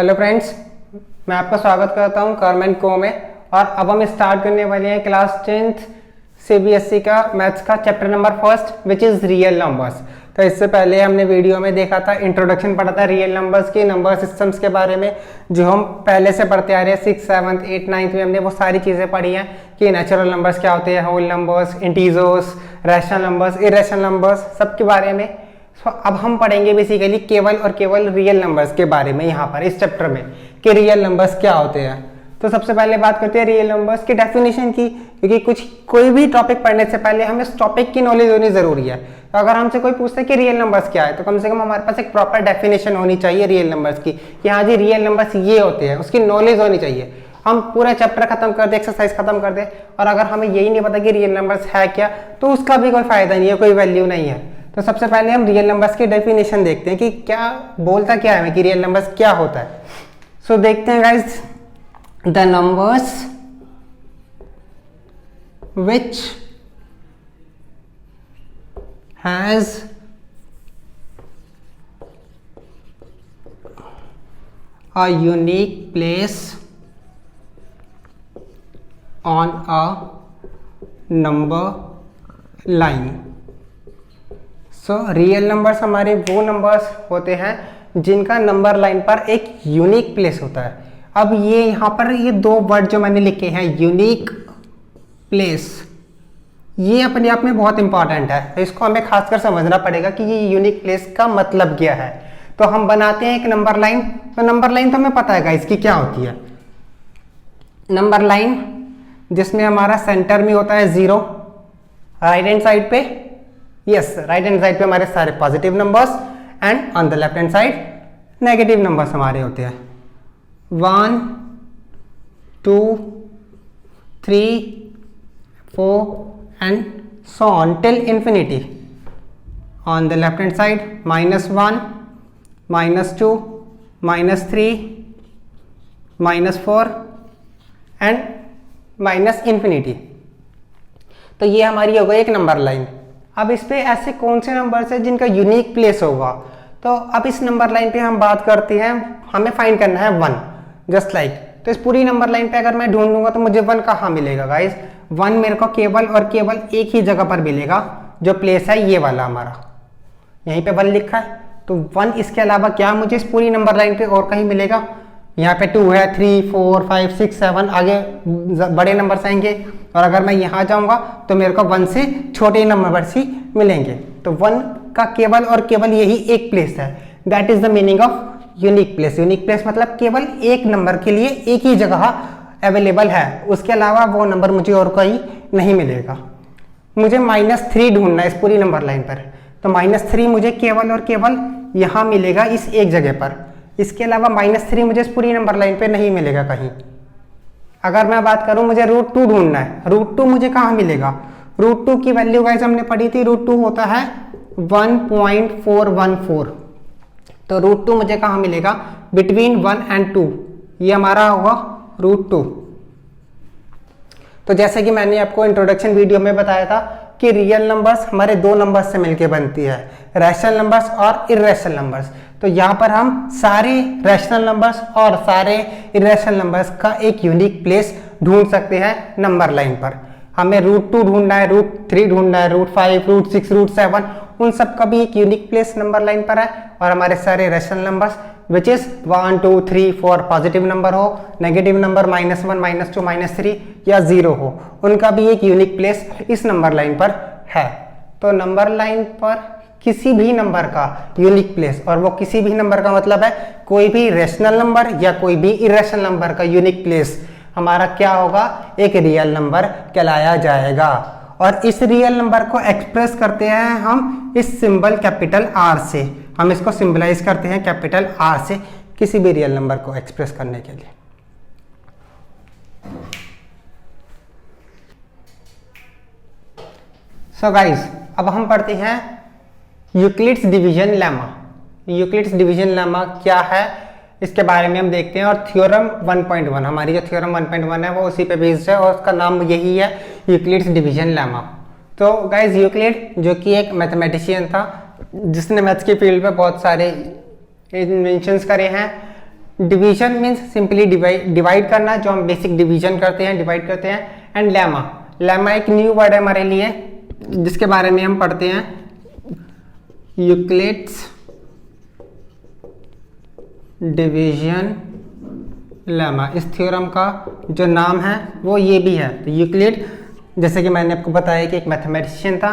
Hello friends, मैं आपका स्वागत करता हूं गवर्नमेंट को में। और अब हम स्टार्ट करने वाले हैं क्लास 10th सीबीएसई का मैथ्स का chapter number first which is real numbers. तो इससे पहले हमने वीडियो में देखा था, इंट्रोडक्शन पढ़ा था रियल नंबर्स के नंबर सिस्टम्स के बारे में, जो हम पहले से पढ़ते आ रहे हैं। 6th 7th 8th 9th में हमने वो सारी चीज़ें पढ़ी हैं कि नेचुरल नंबर्स क्या होते हैं, whole numbers, integers, rational numbers, irrational numbers, सब के बारे में। अब हम पढ़ेंगे बेसिकली केवल और केवल रियल नंबर्स के बारे में यहाँ पर इस चैप्टर में कि रियल नंबर्स क्या होते हैं। तो सबसे पहले बात करते हैं रियल नंबर्स की डेफिनेशन की, क्योंकि कोई भी टॉपिक पढ़ने से पहले हमें उस टॉपिक की नॉलेज होनी जरूरी है। तो अगर हमसे कोई पूछता है कि रियल नंबर्स क्या है, तो कम से कम हमारे पास एक प्रॉपर डेफिनेशन होनी चाहिए रियल नंबर्स की कि हाँ जी रियल नंबर्स ये होते हैं, उसकी नॉलेज होनी चाहिए। हम पूरा चैप्टर खत्म कर दे, एक्सरसाइज खत्म कर दे, और अगर हमें यही नहीं पता कि रियल नंबर्स है क्या, तो उसका भी कोई फायदा नहीं है, कोई वैल्यू नहीं है। तो सबसे पहले हम रियल नंबर्स की डेफिनेशन देखते हैं कि क्या बोलता क्या है कि रियल नंबर्स क्या होता है। सो देखते हैं guys, the numbers which has a unique place on a number line। So real numbers हमारे वो नंबर्स होते हैं जिनका नंबर लाइन पर एक यूनिक प्लेस होता है। अब ये यहाँ पर ये दो वर्ड जो मैंने लिखे हैं, यूनिक प्लेस, ये अपने आप में बहुत इंपॉर्टेंट है। तो इसको हमें खासकर समझना पड़ेगा कि ये यूनिक प्लेस का मतलब क्या है। तो हम बनाते हैं एक नंबर लाइन। तो नंबर लाइन तो हमें पता है इसकी क्या होती है। नंबर लाइन जिसमें हमारा सेंटर में होता है 0, राइट हैंड साइड पे, यस राइट हैंड साइड पे हमारे सारे positive numbers, and on the left hand side negative numbers हमारे होते हैं 1 2 3 4 and so on till infinity। on the left hand side -1 -2 -3 -4 and -infinity। तो ये हमारी हो गई एक नंबर लाइन। अब इस पे ऐसे कौन से नंबर्स हैं जिनका यूनिक प्लेस होगा। तो अब इस नंबर लाइन पे हम बात करते हैं, हमें फाइंड करना है 1 जस्ट लाइक। तो इस पूरी नंबर लाइन पे अगर मैं ढूंढूंगा तो मुझे 1 कहाँ मिलेगा गाइस। 1 मेरे को केवल और केवल एक ही जगह पर मिलेगा, जो प्लेस है ये वाला हमारा, यहीं पे 1 लिखा है। तो 1 इसके अलावा क्या मुझे इस पूरी नंबर लाइन पे और कहीं मिलेगा। यहाँ पे 2 है, 3 4 5 6 7 आगे बड़े नंबर्स आएंगे, और अगर मैं यहाँ जाऊँगा तो मेरे को 1 से छोटे नंबर्स ही मिलेंगे। तो 1 का केवल और केवल यही एक प्लेस है। That is the meaning of unique place. Unique place मतलब केवल एक नंबर के लिए एक ही जगह अवेलेबल है, उसके अलावा वो नंबर मुझे और कहीं नहीं मिलेगा। मुझे -3 ढूंढना है इस पूरी नंबर लाइन पर। तो -3 मुझे केवल और केवल यहाँ मिलेगा इस एक जगह पर, इसके अलावा -3 मुझे इस पूरी नंबर लाइन पे नहीं मिलेगा कहीं। अगर मैं बात करूँ मुझे √2 ढूंढना है, √2 मुझे कहाँ मिलेगा। √2 की वैल्यू गाइस हमने पढ़ी थी, √2 होता है 1.414। तो √2 मुझे कहाँ मिलेगा, बिटवीन 1 and 2, ये हमारा होगा √2। तो जैसे कि मैंने आपको इंट्रोडक्शन वीडियो में बताया था कि रियल नंबर्स हमारे दो नंबर्स से मिलकर बनती है, रैशनल नंबर्स और इरेशनल नंबर्स। तो यहाँ पर हम सारे रैशनल नंबर्स और सारे इरेशनल नंबर्स का एक यूनिक प्लेस ढूंढ सकते हैं नंबर लाइन पर। हमें √2 ढूंढना है, √3 ढूंढना है, √5 √6 √7, उन सब का भी एक यूनिक प्लेस नंबर लाइन पर है। और हमारे सारे rational numbers which is 1 2 3 4 positive number हो, नेगेटिव नंबर -1 -2 -3 या 0 हो, उनका भी एक यूनिक प्लेस इस नंबर लाइन पर है। तो नंबर लाइन पर किसी भी नंबर का यूनिक प्लेस, और वो किसी भी नंबर का मतलब है कोई भी रैशनल नंबर या कोई भी इरेशनल नंबर का यूनिक प्लेस हमारा क्या होगा, एक रियल नंबर कहलाया जाएगा। और इस रियल नंबर को एक्सप्रेस करते हैं हम इस सिंबल कैपिटल R से। हम इसको सिंबलाइज करते हैं कैपिटल R से किसी भी रियल नंबर को एक्सप्रेस करने के लिए। सो गाइस, अब हम पढ़ते हैं Euclid's division lemma. Euclid's division lemma क्या है इसके बारे में हम देखते हैं। और थ्योरम 1.1, हमारी जो थ्योरम 1.1 है वो उसी पे बेस्ड है, और उसका नाम यही है यूक्लिड्स डिवीजन लेमा। तो गाइज यूक्लिड जो कि एक मैथमेटिशियन था जिसने मैथ्स की फील्ड में बहुत सारे इन्वेंशंस करे हैं, डिवीजन मीन्स सिंपली डिवाइड करना, जो हम बेसिक डिवीजन करते हैं, डिवाइड करते हैं। एंड लेमा, लेमा एक न्यू वर्ड है हमारे लिए जिसके बारे में हम पढ़ते हैं, यूक्लिड्स डिवीजन लेमा। इस थ्योरम का जो नाम है वो ये भी है। तो यूक्लिड, जैसे कि मैंने आपको बताया कि एक मैथमेटिशियन था।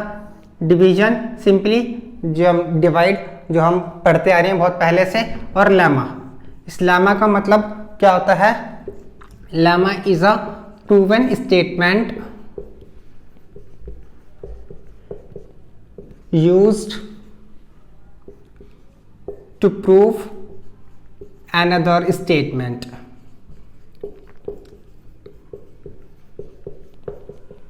डिवीजन सिंपली जो हम डिवाइड, जो हम पढ़ते आ रहे हैं बहुत पहले से। और लेमा, इस लेमा का मतलब क्या होता है? Lemma is a proven statement used to prove another statement।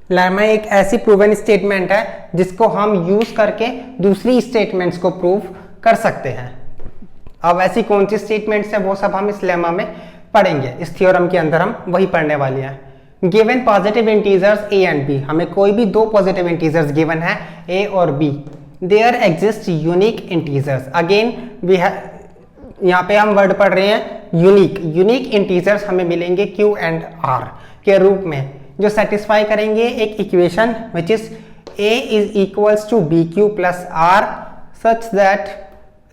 Lemma एक ऐसी प्रूवन स्टेटमेंट है जिसको हम यूज करके दूसरी स्टेटमेंट्स को प्रूव कर सकते हैं। अब ऐसी कौन सी स्टेटमेंट्स है वो सब हम इस लेमा में पढ़ेंगे। इस थ्योरम के अंदर हम वही पढ़ने वाले हैं। Given positive integers A and B, हमें कोई भी दो पॉजिटिव इंटीजर्स गिवन है ए और B. There exist unique integers, again we have, यहाँ पे हम वर्ड पढ़ रहे हैं यूनिक। यूनिक इंटीजर्स हमें मिलेंगे क्यू एंड आर के रूप में, जो सेटिस्फाई करेंगे एक equation which is a is equals to B Q plus r, such that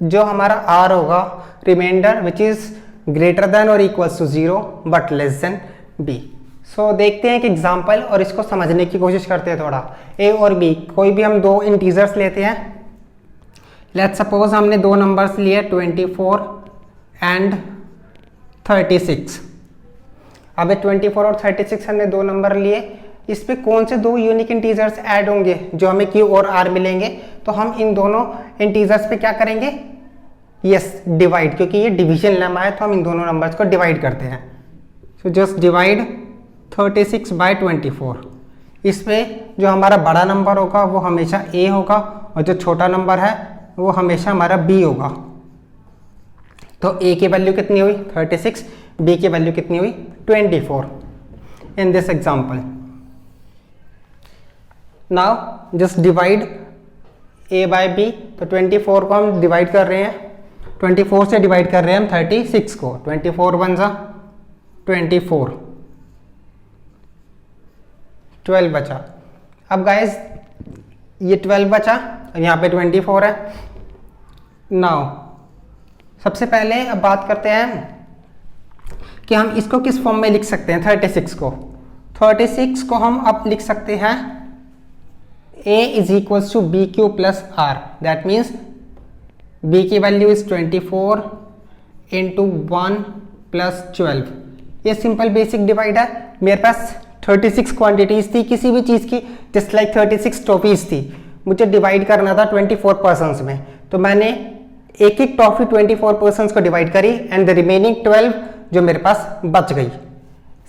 जो हमारा आर होगा reminder which is greater than और equals to 0 but less than b. So देखते हैं एक एग्जाम्पल और इसको समझने की कोशिश करते हैं थोड़ा। ए और बी, कोई भी हम दो इंटीजर्स लेते हैं। लेट्स सपोज हमने दो नंबर्स लिए 24 एंड 36। अब 24 और 36 हमने दो नंबर लिए, इस पे कौन से दो यूनिक इंटीजर्स ऐड होंगे जो हमें क्यू और आर मिलेंगे? तो हम इन दोनों इंटीजर्स पे क्या करेंगे? यस, डिवाइड, क्योंकि ये डिवीजन लेमा है तो हम इन दोनों नंबर्स को डिवाइड करते हैं। So just divide 36 by 24। इस पे जो हमारा बड़ा नंबर होगा वो हमेशा ए होगा और जो छोटा नंबर है वो हमेशा हमारा बी होगा। तो ए की वैल्यू कितनी हुई 36, बी की वैल्यू कितनी हुई 24 in this example. Now just divide A by B. तो 24 को हम डिवाइड कर रहे हैं, 24 से डिवाइड कर रहे हैं हम 36 को। 24 वन जा 24, 12 बचा। अब गाइस ये 12 बचा और यहाँ पे 24 है। नाउ सबसे पहले अब बात करते हैं कि हम इसको किस फॉर्म में लिख सकते हैं। 36 को, 36 को हम अब लिख सकते हैं a is equals to B Q plus R. That means b की वैल्यू इज 24 इंटू 1 प्लस 12। ये सिंपल बेसिक डिवाइड है। मेरे पास 36 क्वांटिटीज थी किसी भी चीज़ की, जस्ट लाइक 36 टॉफीज थी। मुझे डिवाइड करना था 24 पर्सन्स में, तो मैंने एक एक टॉफी 24 पर्सन्स को डिवाइड करी एंड द रिमेनिंग 12 जो मेरे पास बच गई।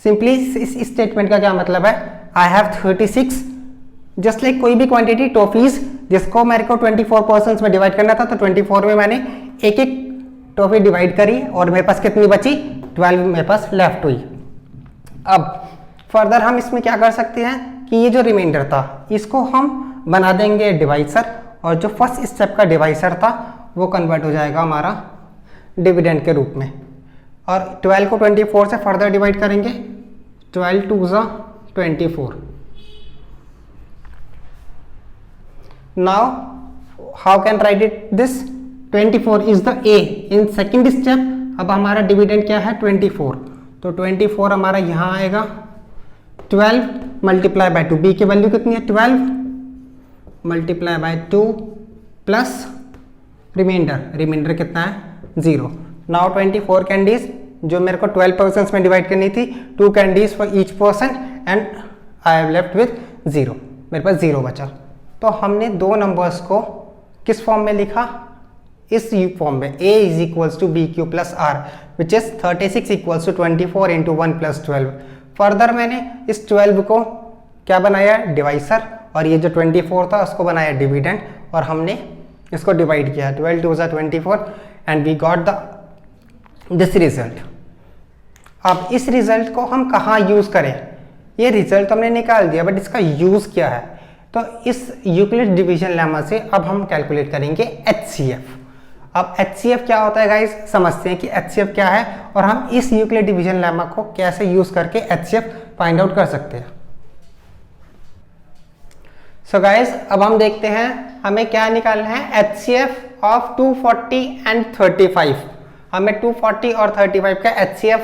सिंपली इस स्टेटमेंट का क्या मतलब है? आई हैव 36, जस्ट लाइक कोई भी क्वांटिटी टॉफीज जिसको मेरे को 24 पर्सन्स में डिवाइड करना था, तो 24 में मैंने एक एक टॉफी डिवाइड करी और मेरे पास कितनी बची? 12 मेरे पास लेफ्ट हुई। अब फर्दर हम इसमें क्या कर सकते हैं कि ये जो रिमाइंडर था इसको हम बना देंगे डिवाइसर, और जो फर्स्ट स्टेप का डिवाइसर था वो कन्वर्ट हो जाएगा हमारा डिविडेंड के रूप में। और 12 को 24 से फर्दर डिवाइड करेंगे, 12 2 ज़ा 24। Now how can write it this? 24 is the A in second step. अब हमारा डिविडेंड क्या है 24, तो 24 हमारा यहाँ आएगा। 12 मल्टीप्लाई बाय 2, बी की वैल्यू कितनी है 12 मल्टीप्लाई बाय 2 प्लस रिमाइंडर कितना है 0। नाउ 24 कैंडीज जो मेरे को 12 पर्सन्स में डिवाइड करनी थी, 2 candies for each person and I have left with 0। मेरे पास 0 बचा। तो हमने दो नंबर्स को किस फॉर्म में लिखा? इस फॉर्म में, a is equals to B Q plus R which is 36 equals to 24 into 1 plus 12। Further मैंने इस 12 को क्या बनाया? डिवाइसर, और ये जो 24 था उसको बनाया डिविडेंड, और हमने इसको डिवाइड किया। 12 2 ज़ा 24 and we got this result. अब इस रिजल्ट को हम कहाँ यूज करें? ये रिजल्ट हमने निकाल दिया, बट इसका यूज क्या है? तो इस यूक्लिड डिवीजन लेमा से अब हम कैलकुलेट करेंगे HCF। अब HCF क्या होता है गाइस, समझते हैं कि HCF क्या है और हम इस यूक्लिड डिवीजन लेमा को कैसे यूज करके HCF फाइंड आउट कर सकते हैं। सो गाइस अब हम देखते हैं हमें क्या निकालना है, HCF ऑफ 240 एंड 35। हमें 240 और 35 का HCF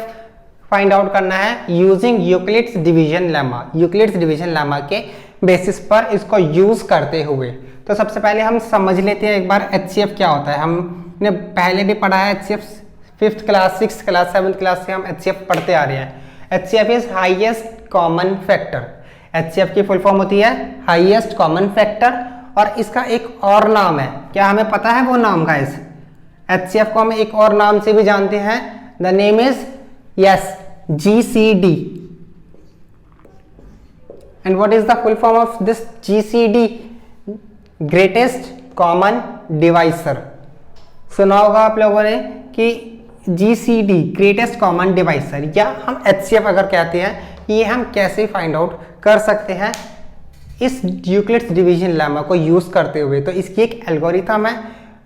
फाइंड आउट करना है using Euclid's division lemma. Euclid's division lemma के बेसिस पर इसको यूज करते हुए तो सबसे पहले हम समझ लेते हैं एक बार HCF क्या होता है। हमने पहले भी पढ़ा है HCF, 5th class 6th class 7th class से हम HCF पढ़ते आ रहे हैं। HCF is highest common factor. HCF की फुल फॉर्म होती है हाईएस्ट कॉमन फैक्टर और इसका एक और नाम है, क्या हमें पता है वो नाम का? इस HCF को हम एक और नाम से भी जानते हैं, the name is yes GCD। And what is the full form of this GCD? Greatest common divisor. सुना होगा आप लोगों ने कि GCD ग्रेटेस्ट कॉमन डिवाइसर, या हम HCF अगर कहते हैं, ये हम कैसे फाइंड आउट कर सकते हैं इस यूक्लिड्स डिवीजन लेमा को यूज करते हुए। तो इसकी एक एल्गोरिथम है।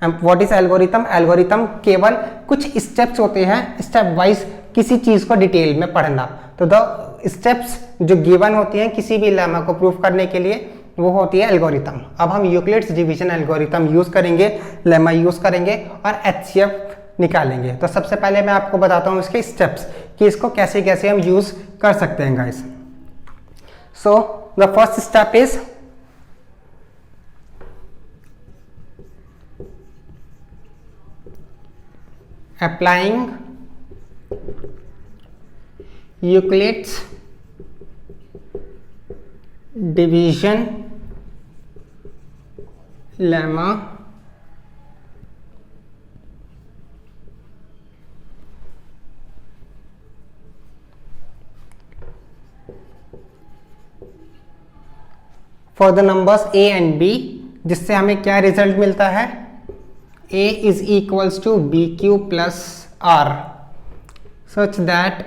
What is algorithm? एल्गोरिथम केवल कुछ स्टेप्स होते हैं, स्टेप वाइज किसी चीज को डिटेल में पढ़ना। तो द स्टेप्स जो गिवन होती हैं किसी भी लेमा को प्रूव करने के लिए वो होती है एल्गोरिथम। अब हम यूक्लिड्स डिवीजन एल्गोरिथम यूज करेंगे, लेमा यूज करेंगे और HCF निकालेंगे। तो सबसे पहले मैं आपको बताता हूँ इसके स्टेप्स कि इसको कैसे कैसे हम यूज कर सकते हैं guys. So the first step is applying Euclid's division lemma for the numbers A and B, जिससे हमें क्या रिजल्ट मिलता है, A is equals to BQ plus R such that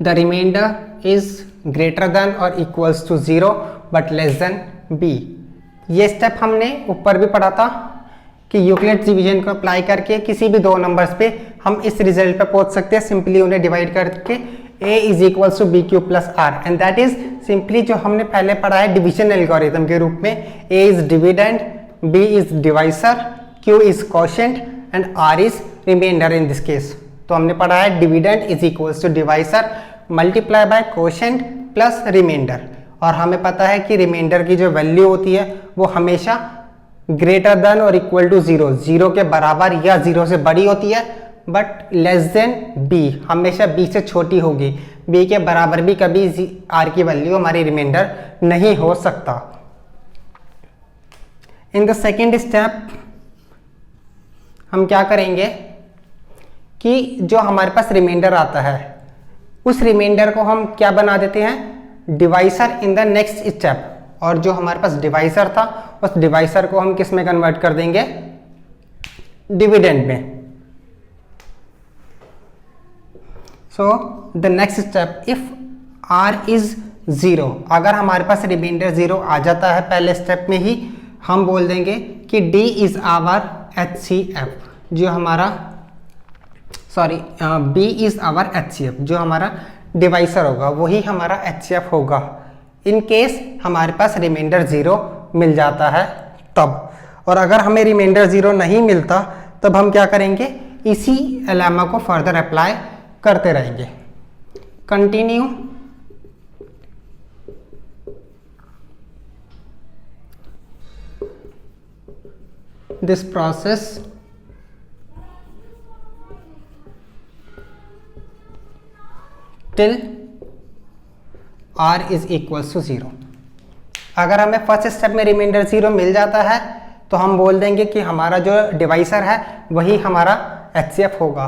the remainder is greater than or equals to 0 but less than B। ये step हमने ऊपर भी पढ़ा था कि यूक्लिड्स डिवीजन को अप्लाई करके किसी भी दो नंबर्स पे हम इस रिजल्ट पे पहुंच सकते हैं, सिंपली उन्हें डिवाइड करके A is equals to BQ plus R। And that is simply जो हमने पहले पढ़ा है डिवीजन एल्गोरिथम के रूप में, A is dividend, B is divisor, Q is quotient and R is remainder in this case. तो हमने पढ़ा है dividend is equals to divisor multiply by quotient plus remainder, और हमें पता है कि रिमाइंडर की जो वैल्यू होती है वो हमेशा ग्रेटर देन और इक्वल टू 0, 0 के बराबर या 0 से बड़ी होती है, बट लेस देन B, हमेशा B से छोटी होगी। B के बराबर भी कभी R की वैल्यू हमारी रिमाइंडर नहीं हो सकता। इन द सेकेंड स्टेप हम क्या करेंगे कि जो हमारे पास रिमाइंडर आता है उस रिमाइंडर को हम क्या बना देते हैं, divisor in the next step, और जो हमारे पास डिवाइसर था उस डिवाइसर को हम किस में कन्वर्ट कर देंगे, डिविडेंड में। So the next step, if R is 0, अगर हमारे पास रिमाइंडर 0 आ जाता है पहले स्टेप में ही, हम बोल देंगे कि D इज आवर HCF, जो हमारा B इज आवर HCF, जो हमारा डिवाइसर होगा वही हमारा HCF होगा, इन केस हमारे पास रिमाइंडर 0 मिल जाता है तब। और अगर हमें रिमाइंडर 0 नहीं मिलता तब हम क्या करेंगे, इसी लेमा को फर्दर अप्लाई करते रहेंगे। Continue this process till R is equals to 0। अगर हमें फर्स्ट स्टेप में रिमाइंडर 0 मिल जाता है तो हम बोल देंगे कि हमारा जो डिवाइसर है वही हमारा HCF होगा।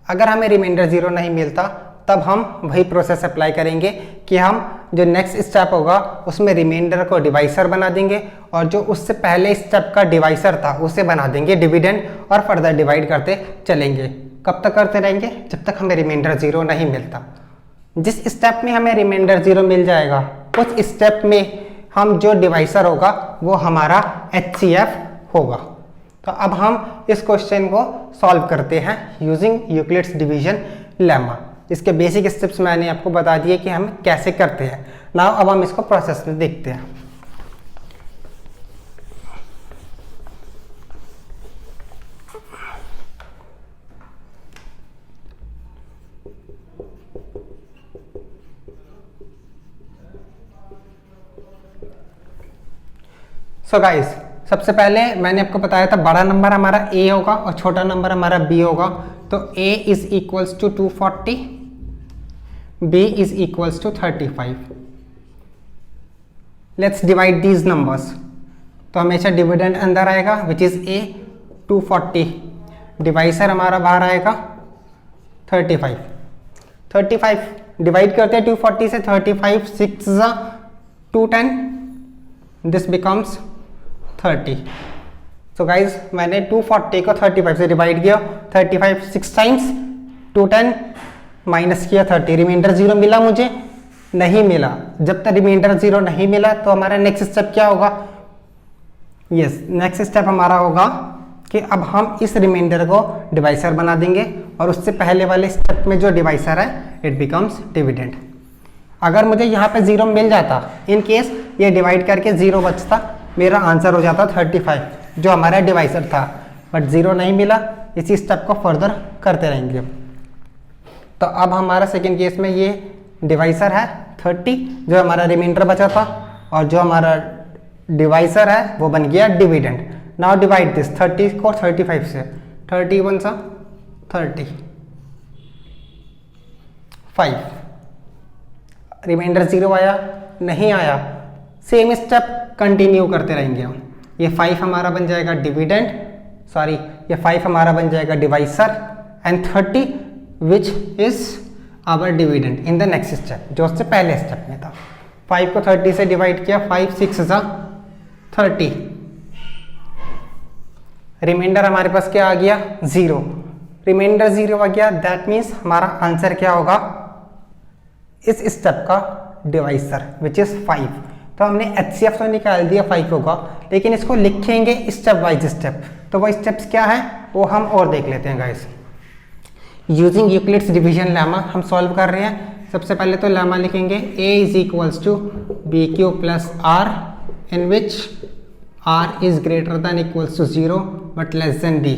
अगर हमें रिमाइंडर 0 नहीं मिलता तब हम वही प्रोसेस अप्लाई करेंगे कि हम जो नेक्स्ट स्टेप होगा उसमें रिमाइंडर को डिवाइसर बना देंगे और जो उससे पहले स्टेप का डिवाइसर था उसे बना देंगे डिविडेंड, और फर्दर डिवाइड करते चलेंगे। कब तक करते रहेंगे, जब तक हमें रिमाइंडर 0 नहीं मिलता। जिस स्टेप में हमें रिमाइंडर 0 मिल जाएगा उस स्टेप में हम जो डिवाइसर होगा वो हमारा HCF होगा। तो अब हम इस क्वेश्चन को सॉल्व करते हैं यूजिंग यूक्लिड्स डिवीजन लेमा। इसके बेसिक स्टेप्स मैंने आपको बता दिए कि हम कैसे करते हैं। नाउ अब हम इसको प्रोसेस में देखते हैं। सो गाइस, सबसे पहले मैंने आपको बताया था बड़ा नंबर हमारा a होगा और छोटा नंबर हमारा b होगा। तो a is equals to 240, b is equals to 35। Let's divide these numbers. तो हमेशा डिविडेंड अंदर आएगा विच इज a 240, डिवाइसर हमारा बाहर आएगा 35। 35 डिवाइड करते हैं 240 से, 35 6 210, दिस बिकम्स 30। सो गाइज मैंने 240 को 35 से डिवाइड किया, 35 6 टाइम्स, 210 माइनस किया 30, रिमाइंडर 0 मिला मुझे? नहीं मिला। जब तक रिमाइंडर 0 नहीं मिला तो हमारा नेक्स्ट स्टेप क्या होगा? यस, नेक्स्ट स्टेप हमारा होगा कि अब हम इस रिमाइंडर को डिवाइसर बना देंगे और उससे पहले वाले स्टेप में जो डिवाइसर है इट बिकम्स डिविडेंड। अगर मुझे यहाँ पे 0 मिल जाता, इन केस ये डिवाइड करके 0 बचता, मेरा आंसर हो जाता 35 जो हमारा डिवाइसर था, बट 0 नहीं मिला। इसी स्टेप को फर्दर करते रहेंगे। तो अब हमारा सेकेंड केस में ये डिवाइसर है 30 जो हमारा रिमाइंडर बचा था, और जो हमारा डिवाइसर है वो बन गया डिविडेंड। नाउ डिवाइड दिस 30 को 35 से, 31 सा 35, रिमाइंडर 0 आया? नहीं आया। सेम स्टेप कंटिन्यू करते रहेंगे हम। ये 5 हमारा बन जाएगा डिविडेंड, सॉरी ये 5 हमारा बन जाएगा divisor, and 30 which is our dividend in the next step, जो उससे पहले स्टेप में था। 5 को 30 से डिवाइड किया, 5 6 30, रिमाइंडर हमारे पास क्या आ गया? 0। रिमाइंडर 0 आ गया, दैट मीन्स हमारा आंसर क्या होगा इस स्टेप का? Divisor which is 5। तो हमने HCF तो निकाल दिया 5 होगा, लेकिन इसको लिखेंगे स्टेप वाइज स्टेप। तो वो स्टेप्स क्या है वो हम और देख लेते हैं guys. Using Euclid's division lemma हम सॉल्व कर रहे हैं। सबसे पहले तो लेमा लिखेंगे a is equals to B Q plus R, in which r is greater than equals to 0 but less than b।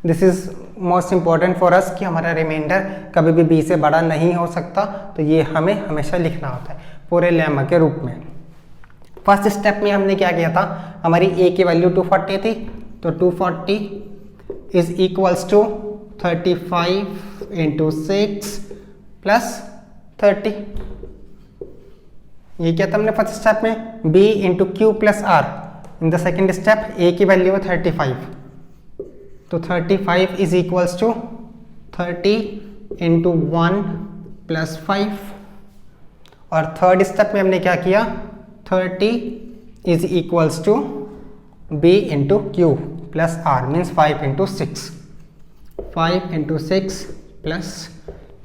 This is most important for us कि हमारा रिमाइंडर कभी भी b से बड़ा नहीं हो सकता, तो ये हमें हमेशा लिखना होता है पूरे लेमा के रूप में। फर्स्ट स्टेप में हमने क्या किया था, हमारी a की वैल्यू 240 थी, तो 240 is equals to 35 into 6 plus 30। ये क्या था हमने फर्स्ट स्टेप में? b into Q plus R. In the second step a की वैल्यू है 35, तो 35 is equals to 30 into 1 plus 5। और थर्ड स्टेप में हमने क्या किया? 30 is equals to b into Q plus R, means 5 into 6, 5 into 6 plus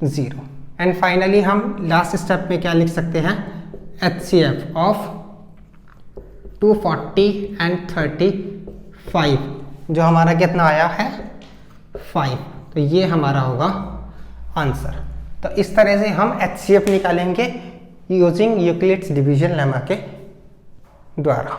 0। And finally हम last step में क्या लिख सकते हैं? HCF ऑफ 240 एंड 35, जो हमारा कितना आया है? 5। तो ये हमारा होगा आंसर। तो इस तरह से हम HCF निकालेंगे यूजिंग यूक्लिड्स डिवीजन लेमा के द्वारा।